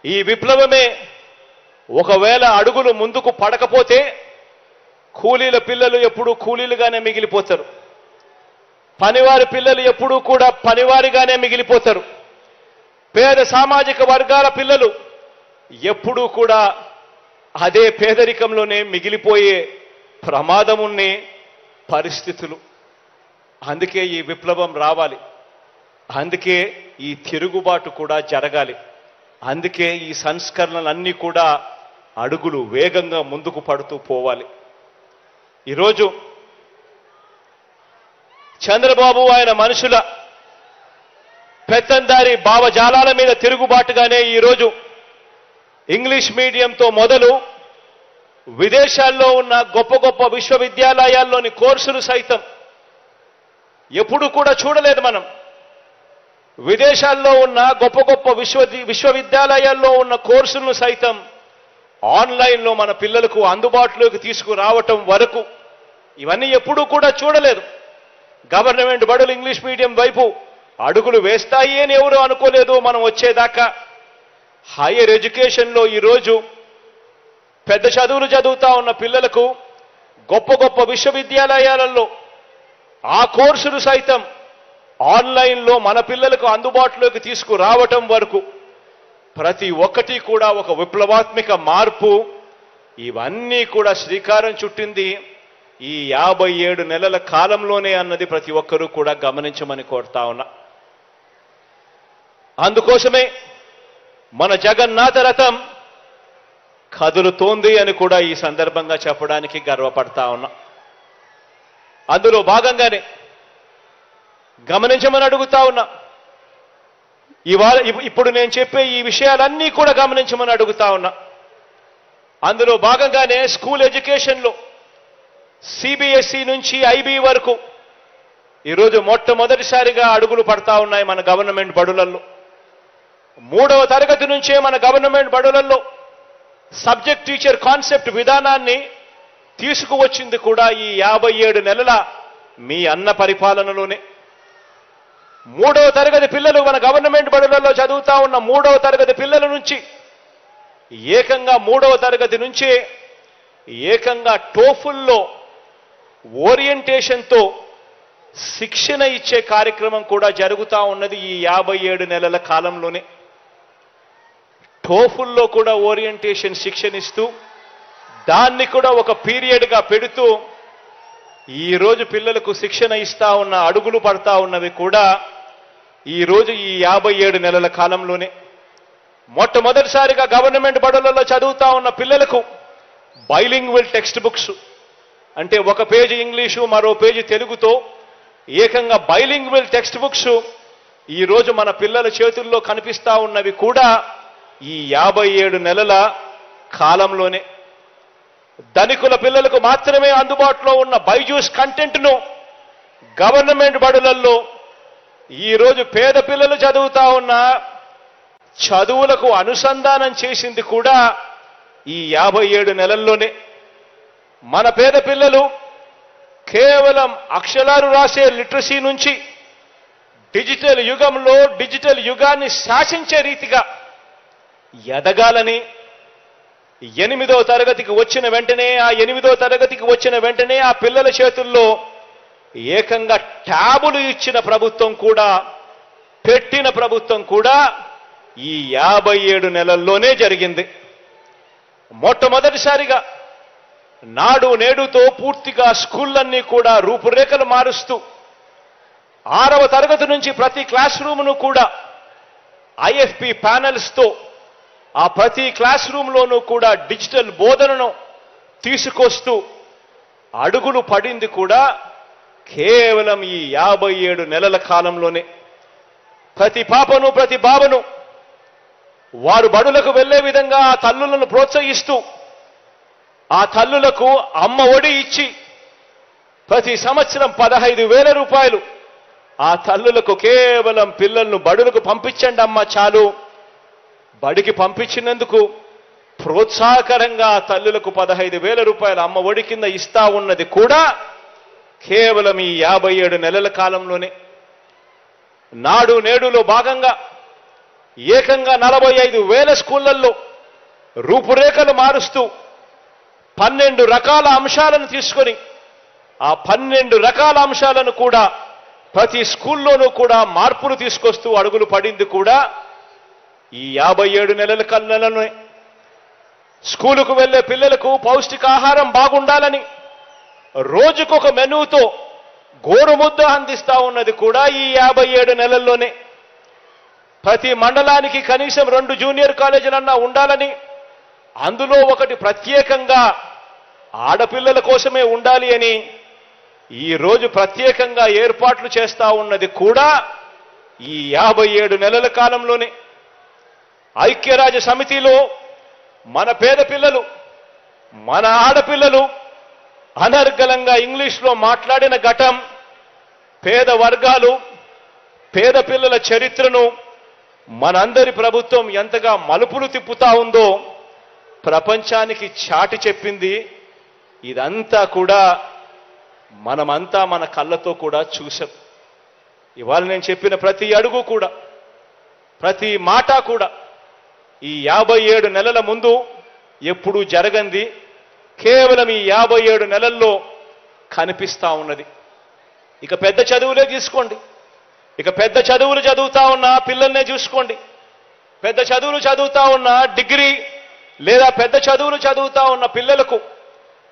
ఈ విప్లవమే ఒకవేళ అడుగులు ముందుకు పడకపోతే కూలీల పిల్లలు ఎప్పుడూ కూలీలుగానే మిగిలిపోతారు. పనివారి పిల్లలు ఎప్పుడూ కూడా పనివారిగానే మిగిలిపోతారు. పేద సామాజిక వర్గాల పిల్లలు ఎప్పుడూ కూడా అదే పేదరికంలోనే మిగిలిపోయే ప్రమాదమున్ని పరిస్థితులు. అందుకే ఈ విప్లవం రావాలి, అందుకే ఈ తిరుగుబాటు కూడా జరగాలి, అందుకే ఈ సంస్కరణలన్నీ కూడా అడుగులు వేగంగా ముందుకు పడుతూ పోవాలి. ఈరోజు చంద్రబాబు ఆయన మనుషుల పెత్తందారి భావజాలాల మీద తిరుగుబాటుగానే ఈరోజు ఇంగ్లీష్ మీడియంతో మొదలు విదేశాల్లో ఉన్న గొప్ప గొప్ప విశ్వవిద్యాలయాల్లోని కోర్సులు సైతం ఎప్పుడు కూడా చూడలేదు మనం. విదేశాల్లో ఉన్న గొప్ప గొప్ప విశ్వవిద్యాలయాల్లో ఉన్న కోర్సులను సైతం ఆన్లైన్లో మన పిల్లలకు అందుబాటులోకి తీసుకురావటం వరకు ఇవన్నీ ఎప్పుడూ కూడా చూడలేదు. గవర్నమెంట్ బడులు ఇంగ్లీష్ మీడియం వైపు అడుగులు వేస్తాయి అని ఎవరు అనుకోలేదు మనం వచ్చేదాకా. హైయర్ ఎడ్యుకేషన్లో ఈరోజు పెద్ద చదువులు చదువుతా ఉన్న పిల్లలకు గొప్ప గొప్ప విశ్వవిద్యాలయాలలో ఆ కోర్సులు సైతం ఆన్లైన్లో మన పిల్లలకు అందుబాటులోకి తీసుకురావటం వరకు ప్రతి ఒక్కటి కూడా ఒక విప్లవాత్మక మార్పు. ఇవన్నీ కూడా శ్రీకారం చుట్టింది ఈ 57 నెలల కాలంలోనే అన్నది ప్రతి ఒక్కరూ కూడా గమనించమని కోరుతా ఉన్నా. అందుకోసమే మన జగన్నాథ రథం కదులుతోంది అని కూడా ఈ సందర్భంగా చెప్పడానికి గర్వపడతా ఉన్నా. అందులో భాగంగానే గమనించమని అడుగుతా ఉన్నా. ఇప్పుడు నేను చెప్పే ఈ విషయాలన్నీ కూడా గమనించమని అడుగుతా ఉన్నా. అందులో భాగంగానే స్కూల్ ఎడ్యుకేషన్లో సిబిఎస్ఈ నుంచి ఐబీ వరకు ఈరోజు మొట్టమొదటిసారిగా అడుగులు పడతా ఉన్నాయి మన గవర్నమెంట్ బడులలో. 3వ తరగతి నుంచే మన గవర్నమెంట్ బడులలో సబ్జెక్ట్ టీచర్ కాన్సెప్ట్ విధానాన్ని తీసుకువచ్చింది కూడా ఈ 57 నెలల మీ అన్న పరిపాలనలోనే. 3వ తరగతి పిల్లలు మన గవర్నమెంట్ బడులలో చదువుతా ఉన్న 3వ తరగతి పిల్లల నుంచి ఏకంగా 3వ తరగతి నుంచే ఏకంగా టోఫుల్లో ఓరియంటేషన్తో శిక్షణ ఇచ్చే కార్యక్రమం కూడా జరుగుతూ ఉన్నది ఈ 57 నెలల కాలంలోనే. టోఫుల్లో కూడా ఓరియంటేషన్ శిక్షణ ఇస్తూ దాన్ని కూడా ఒక పీరియడ్గా పెడుతూ ఈరోజు పిల్లలకు శిక్షణ ఇస్తా ఉన్న అడుగులు పడతా ఉన్నవి కూడా ఈరోజు ఈ 57 నెలల కాలంలోనే. మొట్టమొదటిసారిగా గవర్నమెంట్ బడులలో చదువుతా ఉన్న పిల్లలకు బైలింగ్వల్ టెక్స్ట్ బుక్స్, అంటే ఒక పేజీ ఇంగ్లీషు మరో పేజీ తెలుగుతో ఏకంగా బైలింగ్వల్ టెక్స్ట్ బుక్స్ ఈరోజు మన పిల్లల చేతుల్లో కనిపిస్తా ఉన్నవి కూడా ఈ 57 నెలల కాలంలోనే. ధనికుల పిల్లలకు మాత్రమే అందుబాటులో ఉన్న బైజూస్ కంటెంట్ను గవర్నమెంట్ బడులలో ఈరోజు పేద పిల్లలు చదువుతా ఉన్న చదువులకు అనుసంధానం చేసింది కూడా ఈ 57 నెలల్లోనే. మన పేద పిల్లలు కేవలం అక్షరాలు రాసే లిటరసీ నుంచి డిజిటల్ యుగంలో డిజిటల్ యుగాన్ని శాసించే రీతిగా ఎదగాలని 8వ తరగతికి వచ్చిన వెంటనే ఆ పిల్లల చేతుల్లో ఏకంగా ట్యాబులు ఇచ్చిన ప్రభుత్వం కూడా, పెట్టిన ప్రభుత్వం కూడా ఈ 57 నెలల్లోనే జరిగింది. మొట్టమొదటిసారిగా నాడు నేడుతో పూర్తిగా స్కూళ్ళన్నీ కూడా రూపురేఖలు మారుస్తూ 6వ తరగతి నుంచి ప్రతి క్లాస్ రూమ్ను కూడా ఐఎఫ్పి ప్యానెల్స్తో ఆ ప్రతి క్లాస్ రూమ్లోనూ కూడా డిజిటల్ బోధనను తీసుకొస్తూ అడుగులు పడింది కూడా కేవలం ఈ 57 నెలల కాలంలోనే. ప్రతి పాపను ప్రతి బాబను వారు బడులకు వెళ్లే విధంగా ఆ తల్లులను ప్రోత్సహిస్తూ ఆ తల్లులకు అమ్మ ఒడి ఇచ్చి ప్రతి సంవత్సరం 15,000 రూపాయలు ఆ తల్లులకు కేవలం పిల్లలను బడులకు పంపించండి అమ్మ చాలు, బడికి పంపించినందుకు ప్రోత్సాహకరంగా ఆ తల్లులకు 15,000 రూపాయలు అమ్మ ఒడి కింద ఇస్తా ఉన్నది కూడా కేవలం ఈ 57 నెలల కాలంలోనే. నాడు నేడులో భాగంగా ఏకంగా 45,000 స్కూళ్లలో రూపురేఖలు మారుస్తూ 12 రకాల అంశాలను తీసుకొని ఆ 12 రకాల అంశాలను కూడా ప్రతి స్కూల్లోనూ కూడా మార్పులు తీసుకొస్తూ అడుగులు పడింది కూడా ఈ 57 నెలల కళ్ళలోనే. స్కూలుకు వెళ్లే పిల్లలకు పౌష్టికాహారం బాగుండాలని రోజుకొక మెనూతో గోరుముద్ద అందిస్తా ఉన్నది కూడా ఈ 57 నెలల్లోనే. ప్రతి మండలానికి కనీసం 2 జూనియర్ కాలేజీలన్నా ఉండాలని, అందులో ఒకటి ప్రత్యేకంగా ఆడపిల్లల కోసమే ఉండాలి అని ఈరోజు ప్రత్యేకంగా ఏర్పాట్లు చేస్తా ఉన్నది కూడా ఈ 57 నెలల కాలంలోనే. ఐక్యరాజ్య సమితిలో మన పేద పిల్లలు, మన ఆడపిల్లలు అనర్గళంగా ఇంగ్లీష్లో మాట్లాడిన ఘటం పేద వర్గాలు, పేద పిల్లల చరిత్రను మనందరి ప్రభుత్వం ఎంతగా మలుపులు తిప్పుతా ఉందో ప్రపంచానికి చాటి చెప్పింది. ఇదంతా కూడా మనమంతా మన కళ్ళతో కూడా చూసాం. ఇవాళ నేను చెప్పిన ప్రతి అడుగు కూడా, ప్రతి మాట కూడా ఈ 57 నెలల ముందు ఎప్పుడూ జరగంది కేవలం ఈ 57 నెలల్లో కనిపిస్తా ఉన్నది. ఇక పెద్ద చదువులే తీసుకోండి, ఇక పెద్ద చదువులు చదువుతా ఉన్న పిల్లల్నే చూసుకోండి. పెద్ద చదువులు చదువుతా ఉన్న డిగ్రీ లేదా పెద్ద చదువులు చదువుతా ఉన్న పిల్లలకు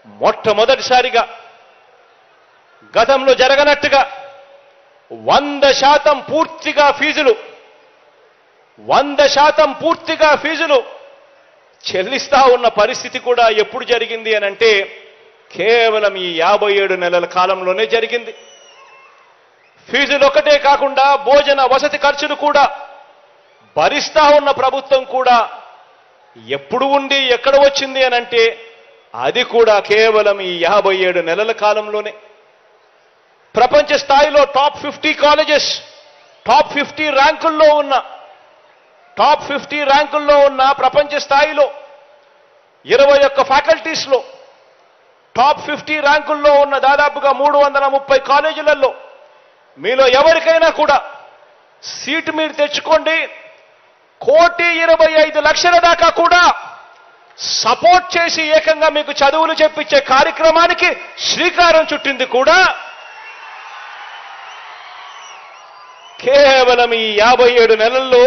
మొట్టమొదటిసారిగా గతంలో జరగనట్టుగా 100% పూర్తిగా ఫీజులు 100% పూర్తిగా ఫీజులు చెల్లిస్తా ఉన్న పరిస్థితి కూడా ఎప్పుడు జరిగింది అనంటే కేవలం ఈ 57 నెలల కాలంలోనే జరిగింది. ఫీజులు ఒకటే కాకుండా భోజన వసతి ఖర్చులు కూడా భరిస్తా ఉన్న ప్రభుత్వం కూడా ఎప్పుడు ఉండి ఎక్కడ వచ్చింది అని అంటే అది కూడా కేవలం ఈ 57 నెలల కాలంలోనే. ప్రపంచ స్థాయిలో టాప్ 50 కాలేజెస్, టాప్ 50 ర్యాంకుల్లో ఉన్న ప్రపంచ స్థాయిలో 21 ఫ్యాకల్టీస్లో టాప్ 50 ర్యాంకుల్లో ఉన్న దాదాపుగా 330 కాలేజీలలో మీలో ఎవరికైనా కూడా సీటు మీరు తెచ్చుకోండి, 1,25,00,000 దాకా కూడా సపోర్ట్ చేసి ఏకంగా మీకు చదువులు చెప్పించే కార్యక్రమానికి శ్రీకారం చుట్టింది కూడా కేవలం ఈ 57 నెలల్లో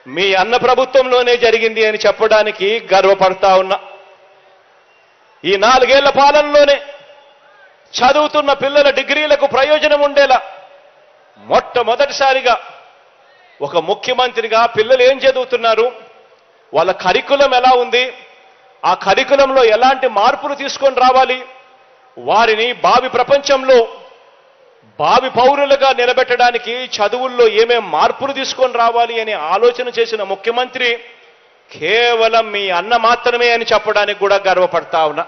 మీ అన్న ప్రభుత్వంలోనే జరిగింది అని చెప్పడానికి గర్వపడతా ఉన్నా. ఈ 4 ఏళ్ల పాలనలోనే చదువుతున్న పిల్లల డిగ్రీలకు ప్రయోజనం ఉండేలా మొట్టమొదటిసారిగా ఒక ముఖ్యమంత్రిగా పిల్లలు ఏం చదువుతున్నారు, వాళ్ళ కరికులం ఎలా ఉంది, ఆ కరికులంలో ఎలాంటి మార్పులు తీసుకొని రావాలి, వారిని భావి ప్రపంచంలో భావి పౌరులుగా నిలబెట్టడానికి చదువుల్లో ఏమేం మార్పులు తీసుకొని రావాలి అని ఆలోచన చేసిన ముఖ్యమంత్రి కేవలం మీ అన్న మాత్రమే అని చెప్పడానికి కూడా గర్వపడతా ఉన్నా.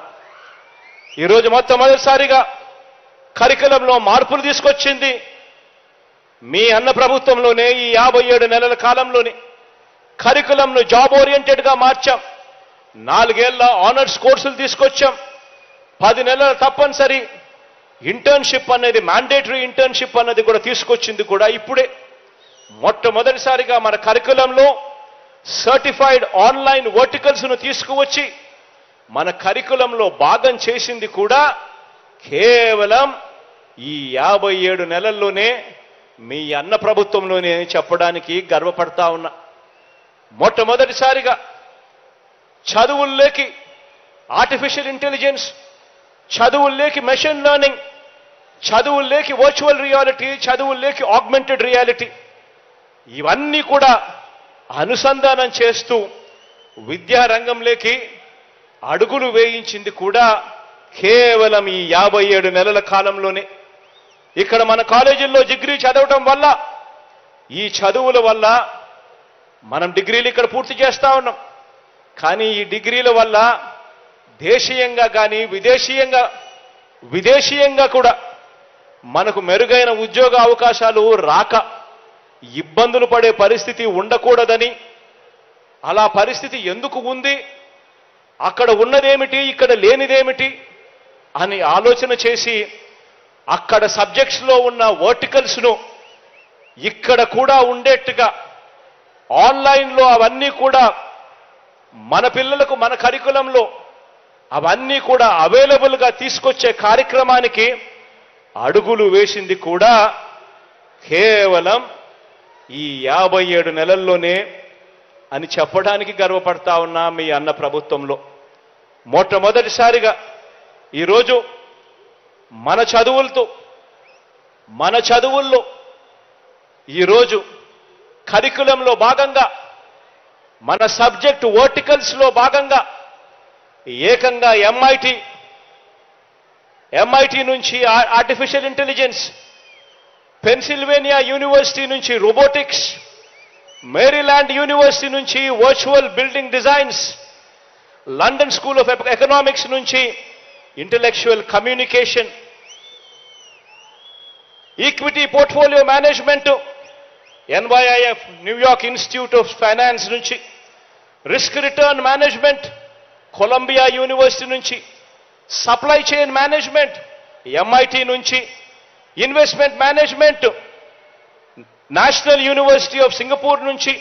ఈరోజు మొట్టమొదటిసారిగా కరికులంలో మార్పులు తీసుకొచ్చింది మీ అన్న ప్రభుత్వంలోనే. ఈ 57 నెలల కాలంలోనే కరికులంను జాబ్ ఓరియంటెడ్గా మార్చాం, 4 ఏళ్ల ఆనర్స్ కోర్సులు తీసుకొచ్చాం, 10 నెలల తప్పనిసరి ఇంటర్న్షిప్ అనేది, మ్యాండేటరీ ఇంటర్న్షిప్ అన్నది కూడా తీసుకొచ్చింది కూడా ఇప్పుడే. మొట్టమొదటిసారిగా మన కరికులంలో సర్టిఫైడ్ ఆన్లైన్ వర్టికల్స్ను తీసుకువచ్చి మన కరికులంలో భాగం చేసింది కూడా కేవలం ఈ 57 నెలల్లోనే మీ అన్న ప్రభుత్వంలోనే చెప్పడానికి గర్వపడతా ఉన్నా. మొట్టమొదటిసారిగా చదువుల్లోకి ఆర్టిఫిషియల్ ఇంటెలిజెన్స్, చదువుల్లోకి మెషిన్ లెర్నింగ్, చదువుల్లోకి వర్చువల్ రియాలిటీ, చదువుల్లోకి ఆగ్మెంటెడ్ రియాలిటీ ఇవన్నీ కూడా అనుసంధానం చేస్తూ విద్యారంగంలోకి అడుగులు వేయించింది కూడా కేవలం ఈ 57 నెలల కాలంలోనే. ఇక్కడ మన కాలేజీల్లో డిగ్రీ చదవటం వల్ల, ఈ చదువుల వల్ల మనం డిగ్రీలు ఇక్కడ పూర్తి చేస్తా ఉన్నాం. కానీ ఈ డిగ్రీల వల్ల దేశీయంగా కానీ విదేశీయంగా కూడా మనకు మెరుగైన ఉద్యోగ అవకాశాలు రాక ఇబ్బందులు పడే పరిస్థితి ఉండకూడదని, అలా పరిస్థితి ఎందుకు ఉంది, అక్కడ ఉన్నదేమిటి ఇక్కడ లేనిదేమిటి అని ఆలోచన చేసి అక్కడ సబ్జెక్ట్స్లో ఉన్న వర్టికల్స్ను ఇక్కడ కూడా ఉండేట్టుగా ఆన్లైన్లో అవన్నీ కూడా మన పిల్లలకు మన కరికులంలో అవన్నీ కూడా అవైలబుల్గా తీసుకొచ్చే కార్యక్రమానికి అడుగులు వేసింది కూడా కేవలం ఈ 57 నెలల్లోనే అని చెప్పడానికి గర్వపడతా ఉన్నా మీ అన్న ప్రభుత్వంలో. మొట్టమొదటిసారిగా ఈరోజు మన చదువుల్లో ఈరోజు కరికులంలో భాగంగా మన సబ్జెక్ట్ వర్టికల్స్లో భాగంగా ఏకంగా ఎంఐటి నుంచి ఆర్టిఫిషియల్ ఇంటెలిజెన్స్, పెన్సిల్వేనియా యూనివర్సిటీ నుంచి రోబోటిక్స్, మేరీల్యాండ్ యూనివర్సిటీ నుంచి virtual building designs, London school of economics నుంచి intellectual communication, equity portfolio management NYIF New York institute of finance నుంచి, risk return management Columbia university నుంచి, supply chain management MIT నుంచి, investment management national university of Singapore నుంచి,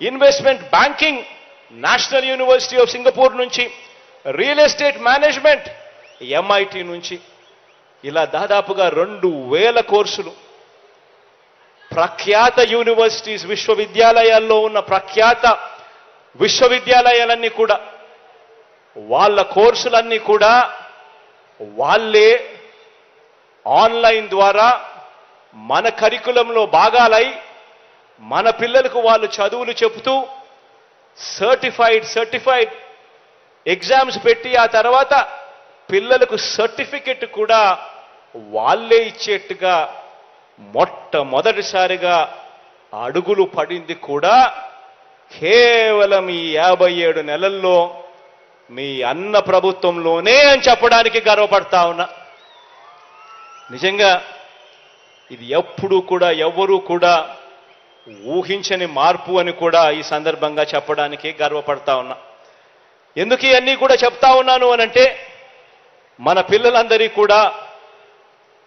investment banking national university of Singapore నుంచి, real estate management MIT నుంచి, ఇలా దాదాపుగా 2,000 కోర్సులు ప్రఖ్యాత యూనివర్సిటీస్, విశ్వవిద్యాలయాల్లో ఉన్న ప్రఖ్యాత విశ్వవిద్యాలయాలన్నీ కూడా వాళ్ళ కోర్సులన్నీ కూడా వాళ్ళే ఆన్లైన్ ద్వారా మన కరికులంలో భాగాలై మన పిల్లలకు వాళ్ళు చదువులు చెబుతూ సర్టిఫైడ్ ఎగ్జామ్స్ పెట్టి ఆ తర్వాత పిల్లలకు సర్టిఫికెట్ కూడా వాళ్ళే ఇచ్చేట్టుగా మొట్టమొదటిసారిగా అడుగులు పడింది కూడా కేవలం ఈ 57 నెలల్లో మీ అన్న ప్రభుత్వంలోనే అని చెప్పడానికి గర్వపడతా ఉన్నా. నిజంగా ఇది ఎప్పుడూ కూడా ఎవ్వరూ కూడా ఊహించని మార్పు అని కూడా ఈ సందర్భంగా చెప్పడానికి గర్వపడతా ఉన్నా. ఎందుకు ఇవన్నీ కూడా చెప్తా ఉన్నాను అనంటే, మన పిల్లలందరికీ కూడా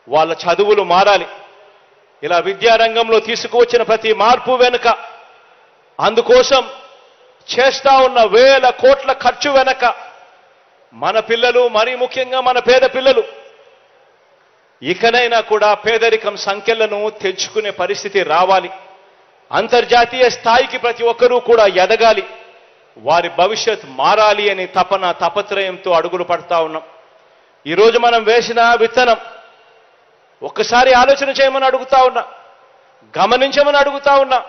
వాళ్ళ చదువులు మారాలి. ఇలా విద్యారంగంలో తీసుకువచ్చిన ప్రతి మార్పు వెనుక, అందుకోసం చేస్తా ఉన్న వేల కోట్ల ఖర్చు వెనక మన పిల్లలు, మరీ ముఖ్యంగా మన పేద పిల్లలు ఇకనైనా కూడా పేదరికం సంఖ్యలను తెచ్చుకునే పరిస్థితి రావాలి. అంతర్జాతీయ స్థాయికి ప్రతి ఒక్కరూ కూడా ఎదగాలి, వారి భవిష్యత్ మారాలి అని తపత్రయంతో అడుగులు పడతా ఉన్నాం. ఈరోజు మనం వేసిన విత్తనం ఒక్కసారి ఆలోచన చేయమని అడుగుతా ఉన్నా, గమనించమని అడుగుతా ఉన్నా.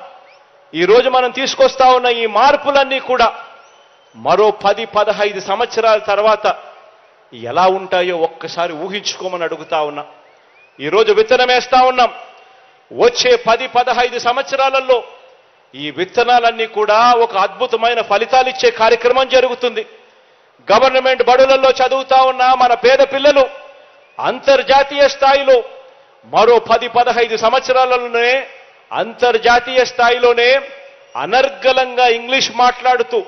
ఈరోజు మనం తీసుకొస్తా ఉన్న ఈ మార్పులన్నీ కూడా మరో 10-15 సంవత్సరాల తర్వాత ఎలా ఉంటాయో ఒక్కసారి ఊహించుకోమని అడుగుతా ఉన్నా. ఈరోజు విత్తనం వేస్తా ఉన్నాం. వచ్చే 10-15 సంవత్సరాలలో ఈ విత్తనాలన్నీ కూడా ఒక అద్భుతమైన ఫలితాలు ఇచ్చే కార్యక్రమం జరుగుతుంది. గవర్నమెంట్ బడులలో చదువుతా ఉన్న మన పేద పిల్లలు అంతర్జాతీయ స్థాయిలో మరో 10-15 సంవత్సరాలలోనే అంతర్జాతీయ స్థాయిలోనే అనర్గళంగా ఇంగ్లీష్ మాట్లాడుతూ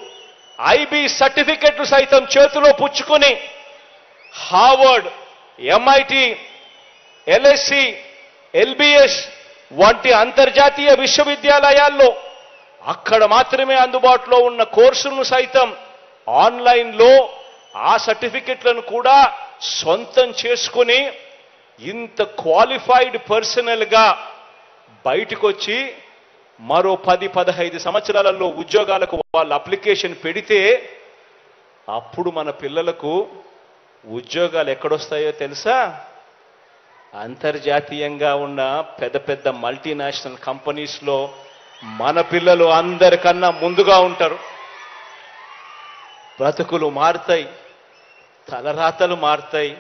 ఐబీ సర్టిఫికెట్లు సైతం చేతిలో పుచ్చుకొని హార్వర్డ్, ఎంఐటి, ఎల్ఎస్సి, ఎల్బిఎస్ వంటి అంతర్జాతీయ విశ్వవిద్యాలయాల్లో అక్కడ మాత్రమే అందుబాటులో ఉన్న కోర్సులను సైతం ఆన్లైన్లో ఆ సర్టిఫికెట్లను కూడా సొంతం చేసుకుని ఇంత క్వాలిఫైడ్ పర్సనల్గా బయటకు వచ్చి మరో 10-15 సంవత్సరాలలో ఉద్యోగాలకు వాళ్ళు అప్లికేషన్ పెడితే అప్పుడు మన పిల్లలకు ఉద్యోగాలు ఎక్కడొస్తాయో తెలుసా? అంతర్జాతీయంగా ఉన్న పెద్ద పెద్ద మల్టీనేషనల్ కంపెనీస్లో మన పిల్లలు అందరికన్నా ముందుగా ఉంటారు. బ్రతుకులు మారుతాయి, తలరాతలు మారుతాయి,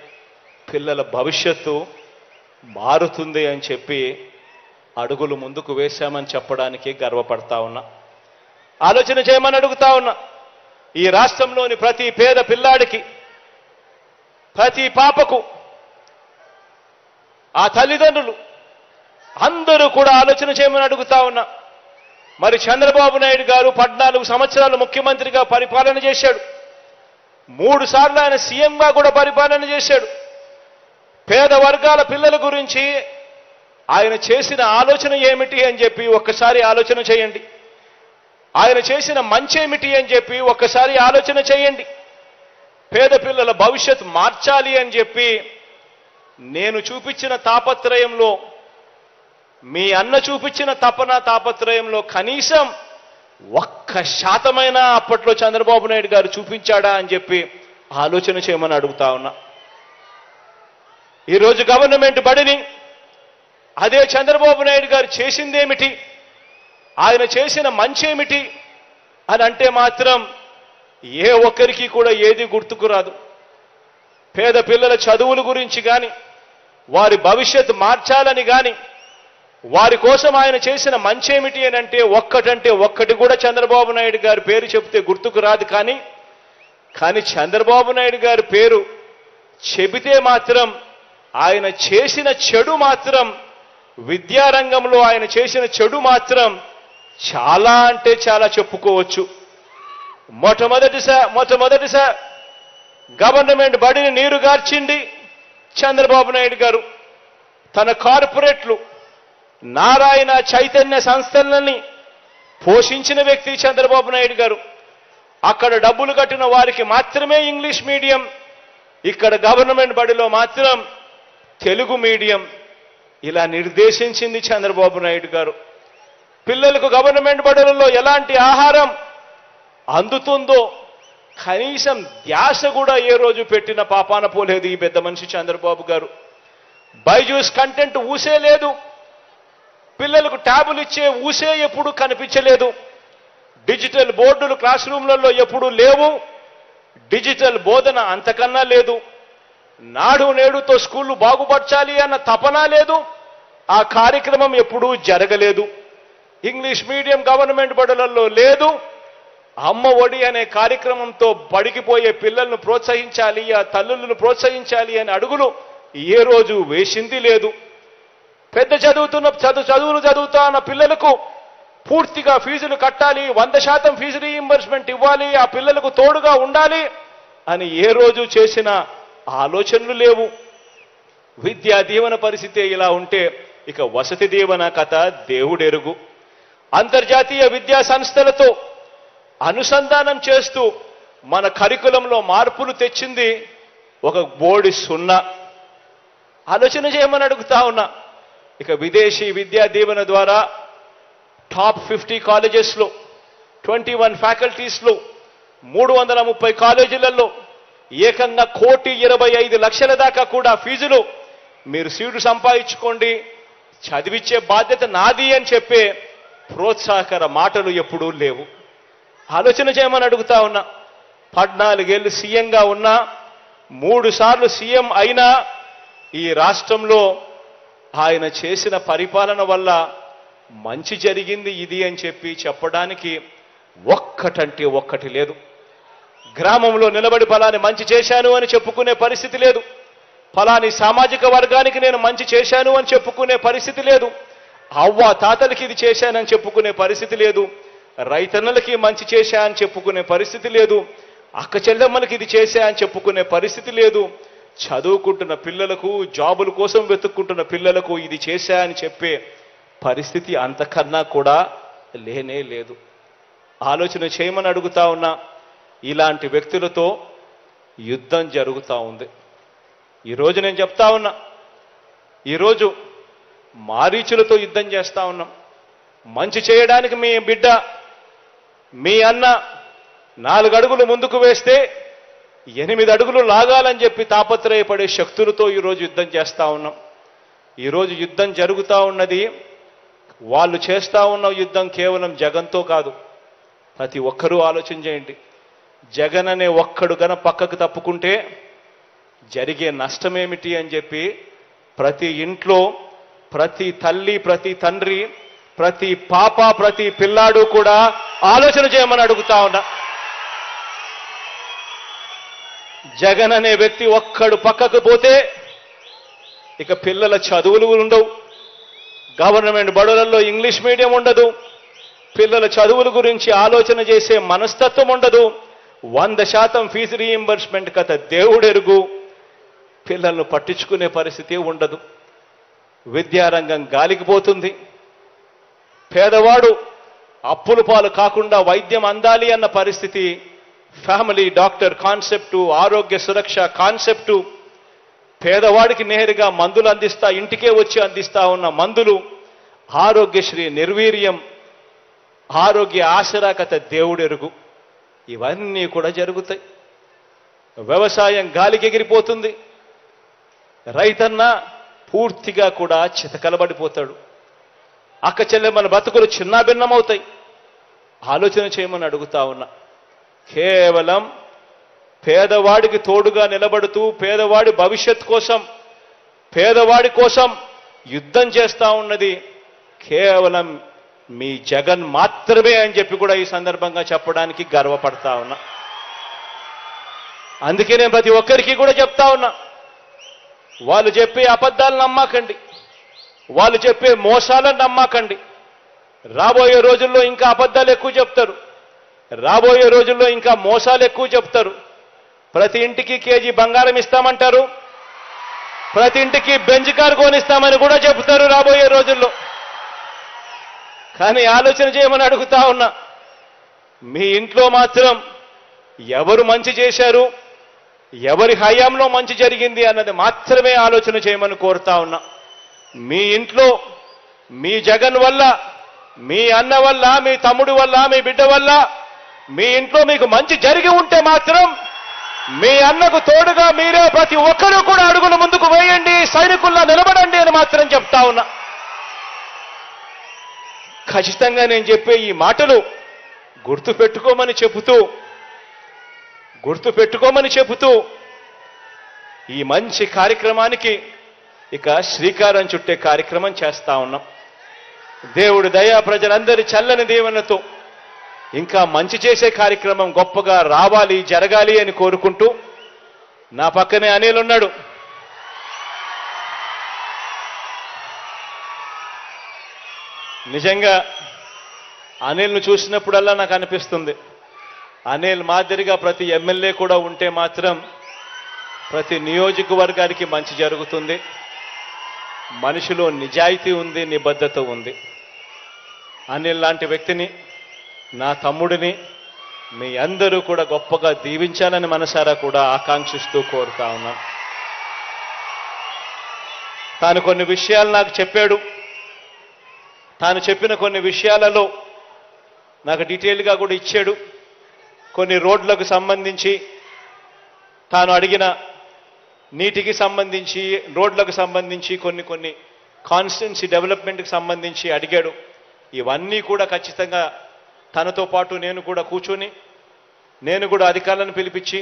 పిల్లల భవిష్యత్తు మారుతుంది అని చెప్పి అడుగులు ముందుకు వేశామని చెప్పడానికి గర్వపడతా ఉన్నా. ఆలోచన చేయమని అడుగుతా ఉన్నా. ఈ రాష్ట్రంలోని ప్రతి పేద పిల్లాడికి, ప్రతి పాపకు ఆ తల్లిదండ్రులు అందరూ కూడా ఆలోచన చేయమని అడుగుతా ఉన్నా. మరి చంద్రబాబు నాయుడు గారు 14 సంవత్సరాలు ముఖ్యమంత్రిగా పరిపాలన చేశాడు. 3 సార్లు ఆయన సీఎంగా కూడా పరిపాలన చేశాడు. పేద వర్గాల పిల్లల గురించి ఆయన చేసిన ఆలోచన ఏమిటి అని చెప్పి ఒక్కసారి ఆలోచన చేయండి. ఆయన చేసిన మంచేమిటి అని చెప్పి ఒక్కసారి ఆలోచన చేయండి. పేద పిల్లల భవిష్యత్ మార్చాలి అని చెప్పి నేను చూపించిన తాపత్రయంలో, మీ అన్న చూపించిన తాపత్రయంలో కనీసం 1% అప్పట్లో చంద్రబాబు నాయుడు గారు చూపించాడా అని చెప్పి ఆలోచన చేయమని అడుగుతా ఉన్నా. ఈరోజు గవర్నమెంట్ బడిని అదే చంద్రబాబు నాయుడు గారు చేసిందేమిటి, ఆయన చేసిన మంచేమిటి అని అంటే మాత్రం ఏ ఒక్కరికి కూడా ఏది గుర్తుకు రాదు. పేద పిల్లల చదువుల గురించి కానీ, వారి భవిష్యత్ మార్చాలని కానీ, వారి కోసం ఆయన చేసిన మంచేమిటి అని అంటే ఒక్కటి కూడా చంద్రబాబు నాయుడు గారి పేరు చెబితే గుర్తుకు రాదు. కానీ చంద్రబాబు నాయుడు గారి పేరు చెబితే మాత్రం ఆయన చేసిన చెడు మాత్రం, విద్యారంగంలో ఆయన చేసిన చెడు మాత్రం చాలా అంటే చాలా చెప్పుకోవచ్చు. మొట్టమొదటిసారి గవర్నమెంట్ బడిని నీరుగార్చింది చంద్రబాబు నాయుడు గారు. తన కార్పొరేట్లు, నారాయణ, చైతన్య సంస్థలని పోషించిన వ్యక్తి చంద్రబాబు నాయుడు గారు. అక్కడ డబ్బులు కట్టిన వారికి మాత్రమే ఇంగ్లీష్ మీడియం, ఇక్కడ గవర్నమెంట్ బడిలో మాత్రం తెలుగు మీడియం. ఇలా నిర్దేశించింది చంద్రబాబు నాయుడు గారు. పిల్లలకు గవర్నమెంట్ బడులలో ఎలాంటి ఆహారం అందుతుందో కనీసం ధ్యాస కూడా ఏ రోజు పెట్టిన పాపాన పోలేదు ఈ పెద్ద మనిషి చంద్రబాబు గారు. బైజూస్ కంటెంట్ ఊసే లేదు, పిల్లలకు ట్యాబులు ఇచ్చే ఊసే ఎప్పుడు కనిపించలేదు. డిజిటల్ బోర్డులు క్లాస్ రూమ్లలో ఎప్పుడూ లేవు, డిజిటల్ బోధన అంతకన్నా లేదు. నాడు నేడుతో స్కూళ్లు బాగుపరచాలి అన్న తపన లేదు. ఆ కార్యక్రమం ఎప్పుడూ జరగలేదు. ఇంగ్లీష్ మీడియం గవర్నమెంట్ బడులలో లేదు. అమ్మ ఒడి అనే కార్యక్రమంతో బడికిపోయే పిల్లలను ప్రోత్సహించాలి, ఆ తల్లులను ప్రోత్సహించాలి అనే అడుగులు ఏ రోజు వేసింది లేదు. పెద్ద చదువులు చదువుతున్న పిల్లలకు పూర్తిగా ఫీజులు కట్టాలి, 100% ఫీజు రీయింబర్స్మెంట్ ఇవ్వాలి, ఆ పిల్లలకు తోడుగా ఉండాలి అని ఏ రోజు చేసిన ఆలోచనలు లేవు. విద్యా దీవెన పరిస్థితి ఇలా ఉంటే ఇక వసతి దీవెన కథ దేవుడెరుగు. అంతర్జాతీయ విద్యా సంస్థలతో అనుసంధానం చేస్తూ మన కరికులంలో మార్పులు తెచ్చింది ఒక బోర్డు 0. ఆలోచన చేయమని అడుగుతా ఉన్నా. ఇక విదేశీ విద్యా దీవెన ద్వారా టాప్ 50 కాలేజెస్లో 21 ఫ్యాకల్టీస్లో 330 కాలేజీలలో ఏకంగా 1,25,00,000 దాకా కూడా ఫీజులు మీరు సీటు సంపాదించుకోండి, చదివించే బాధ్యత నాది అని చెప్పే ప్రోత్సాహకర మాటలు ఎప్పుడూ లేవు. ఆలోచన చేయమని అడుగుతా ఉన్నా. 14 ఏళ్ళు సీఎంగా ఉన్నా, 3 సార్లు సీఎం అయినా ఈ రాష్ట్రంలో ఆయన చేసిన పరిపాలన వల్ల మంచి జరిగింది ఇది అని చెప్పడానికి ఒక్కటంటే ఒక్కటి లేదు. గ్రామంలో నిలబడి ఫలాని మంచి చేశాను అని చెప్పుకునే పరిస్థితి లేదు. ఫలాని సామాజిక వర్గానికి నేను మంచి చేశాను అని చెప్పుకునే పరిస్థితి లేదు. అవ్వ తాతలకి ఇది చేశానని చెప్పుకునే పరిస్థితి లేదు. రైతన్నలకి మంచి చేశా అని చెప్పుకునే పరిస్థితి లేదు. అక్క చెల్లెమ్మలకి ఇది చేశా అని చెప్పుకునే పరిస్థితి లేదు. చదువుకుంటున్న పిల్లలకు, జాబుల కోసం వెతుక్కుంటున్న పిల్లలకు ఇది చేశా అని చెప్పే పరిస్థితి అంతకన్నా కూడా లేనే లేదు. ఆలోచన చేయమని అడుగుతా ఉన్నా. ఇలాంటి వ్యక్తులతో యుద్ధం జరుగుతూ ఉంది. ఈరోజు నేను చెప్తా ఉన్నా, ఈరోజు మారీచులతో యుద్ధం చేస్తా ఉన్నాం. మంచి చేయడానికి మీ బిడ్డ, మీ అన్న 4 అడుగులు ముందుకు వేస్తే 8 అడుగులు లాగాలని చెప్పి తాపత్రయపడే శక్తులతో ఈరోజు యుద్ధం చేస్తా ఉన్నాం. ఈరోజు యుద్ధం జరుగుతూ ఉన్నది. వాళ్ళు చేస్తా ఉన్న యుద్ధం కేవలం జగన్తో కాదు. ప్రతి ఒక్కరూ ఆలోచన చేయండి. జగన్ అనే ఒక్కడు గన పక్కకు తప్పుకుంటే జరిగే నష్టమేమిటి అని చెప్పి ప్రతి ఇంట్లో, ప్రతి తల్లి, ప్రతి తండ్రి, ప్రతి పాప, ప్రతి పిల్లాడు కూడా ఆలోచన చేయమని అడుగుతా ఉన్నా. జగన్ అనే వ్యక్తి ఒక్కడు పక్కకు పోతే ఇక పిల్లల చదువులు ఉండవు. గవర్నమెంట్ బడులలో ఇంగ్లీష్ మీడియం ఉండదు. పిల్లల చదువుల గురించి ఆలోచన చేసే మనస్తత్వం ఉండదు. 100% ఫీజు రీయింబర్స్మెంట్ కథ దేవుడెరుగు. పిల్లలను పట్టించుకునే పరిస్థితి ఉండదు. విద్యారంగం గాలికి పోతుంది. పేదవాడు అప్పుల పాలు కాకుండా వైద్యం అందాలి అన్న పరిస్థితి, ఫ్యామిలీ డాక్టర్ కాన్సెప్టు, ఆరోగ్య సురక్ష కాన్సెప్టు, పేదవాడికి నేరుగా మందులు అందిస్తా, ఇంటికే వచ్చి అందిస్తా ఉన్న మందులు, ఆరోగ్యశ్రీ నిర్వీర్యం, ఆరోగ్య ఆసరా కథ దేవుడెరుగు. ఇవన్నీ కూడా జరుగుతాయి. వ్యవసాయం గాలికి ఎగిరిపోతుంది. రైతన్న పూర్తిగా కూడా చితకలబడిపోతాడు. అక్క చెల్లెమ్మల బతుకులు చిన్నాభిన్నమవుతాయి. ఆలోచన చేయమని అడుగుతా ఉన్నా. కేవలం పేదవాడికి తోడుగా నిలబడుతూ పేదవాడి భవిష్యత్ కోసం, పేదవాడి కోసం యుద్ధం చేస్తా ఉన్నది కేవలం మీ జగన్ మాత్రమే అని చెప్పి కూడా ఈ సందర్భంగా చెప్పడానికి గర్వపడతా ఉన్నా. అందుకే నేను ప్రతి ఒక్కరికి కూడా చెప్తా ఉన్నా, వాళ్ళు చెప్పే అబద్ధాలు నమ్మకండి, వాళ్ళు చెప్పే మోసాలను నమ్మకండి. రాబోయే రోజుల్లో ఇంకా అబద్ధాలు ఎక్కువ చెప్తారు. రాబోయే రోజుల్లో ఇంకా మోసాలు ఎక్కువ చెప్తారు. ప్రతి ఇంటికి కేజీ బంగారం ఇస్తామంటారు. ప్రతి ఇంటికి బెంజ్ కారు కొనిస్తామని కూడా చెప్తారు రాబోయే రోజుల్లో. కానీ ఆలోచన చేయమని అడుగుతా ఉన్నా, మీ ఇంట్లో మాత్రం ఎవరు మంచి చేశారు, ఎవరి హయాంలో మంచి జరిగింది అన్నది మాత్రమే ఆలోచన చేయమని కోరుతా ఉన్నా. మీ ఇంట్లో మీ జగన్ వల్ల, మీ అన్న వల్ల, మీ తమ్ముడి వల్ల, మీ బిడ్డ వల్ల మీ ఇంట్లో మీకు మంచి జరిగి ఉంటే మాత్రం మీ అన్నకు తోడుగా మీరే ప్రతి ఒక్కరూ కూడా అడుగులు ముందుకు వేయండి, సైనికుల్లా నిలబడండి అని మాత్రం చెప్తా ఉన్నా. ఖచ్చితంగా నేను చెప్పే ఈ మాటలు గుర్తుపెట్టుకోమని చెబుతూ ఈ మంచి కార్యక్రమానికి ఇక శ్రీకారం చుట్టే కార్యక్రమం చేస్తా ఉన్నాం. దేవుడి దయా ప్రజలందరి చల్లని దీవెనతో ఇంకా మంచి చేసే కార్యక్రమం గొప్పగా రావాలి, జరగాలి అని కోరుకుంటూ నా పక్కనే అనిల్ ఉన్నాడు. నిజంగా అనిల్ను చూసినప్పుడల్లా నాకు అనిపిస్తుంది, అనిల్ మాదిరిగా ప్రతి ఎమ్మెల్యే కూడా ఉంటే మాత్రం ప్రతి నియోజకవర్గానికి మంచి జరుగుతుంది. మనిషిలో నిజాయితీ ఉంది, నిబద్ధత ఉంది. అనిల్ లాంటి వ్యక్తిని, నా తమ్ముడిని మీ అందరూ కూడా గొప్పగా దీవించాలని మనసారా కూడా ఆకాంక్షిస్తూ కోరుతా ఉన్నాను. తాను కొన్ని విషయాలు నాకు చెప్పాడు. తాను చెప్పిన కొన్ని విషయాలలో నాకు డీటెయిల్గా కూడా ఇచ్చాడు. కొన్ని రోడ్లకు సంబంధించి, తాను అడిగిన నీటికి సంబంధించి, రోడ్లకు సంబంధించి, కొన్ని కాన్స్టిట్యున్సీ డెవలప్మెంట్కి సంబంధించి అడిగాడు. ఇవన్నీ కూడా ఖచ్చితంగా తనతో పాటు నేను కూడా కూర్చొని, నేను కూడా అధికారులను పిలిపించి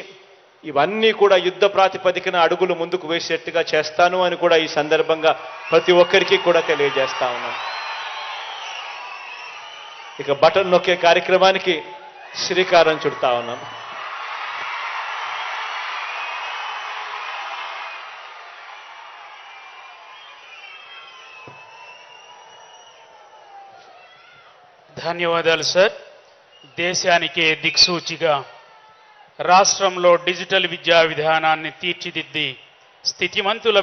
ఇవన్నీ కూడా యుద్ధ ప్రాతిపదికన అడుగులు ముందుకు వేసేట్టుగా చేస్తాను అని కూడా ఈ సందర్భంగా ప్రతి ఒక్కరికి కూడా తెలియజేస్తా ఉన్నాను. ఇక బటన్ నొక్కే కార్యక్రమానికి శ్రీకారం చుడతా ఉన్నాను. ధన్యవాదాలు సార్. దేశానికే దిక్సూచిగా రాష్ట్రంలో డిజిటల్ విద్యా విధానాన్ని తీర్చిదిద్ది స్థితిమంతుల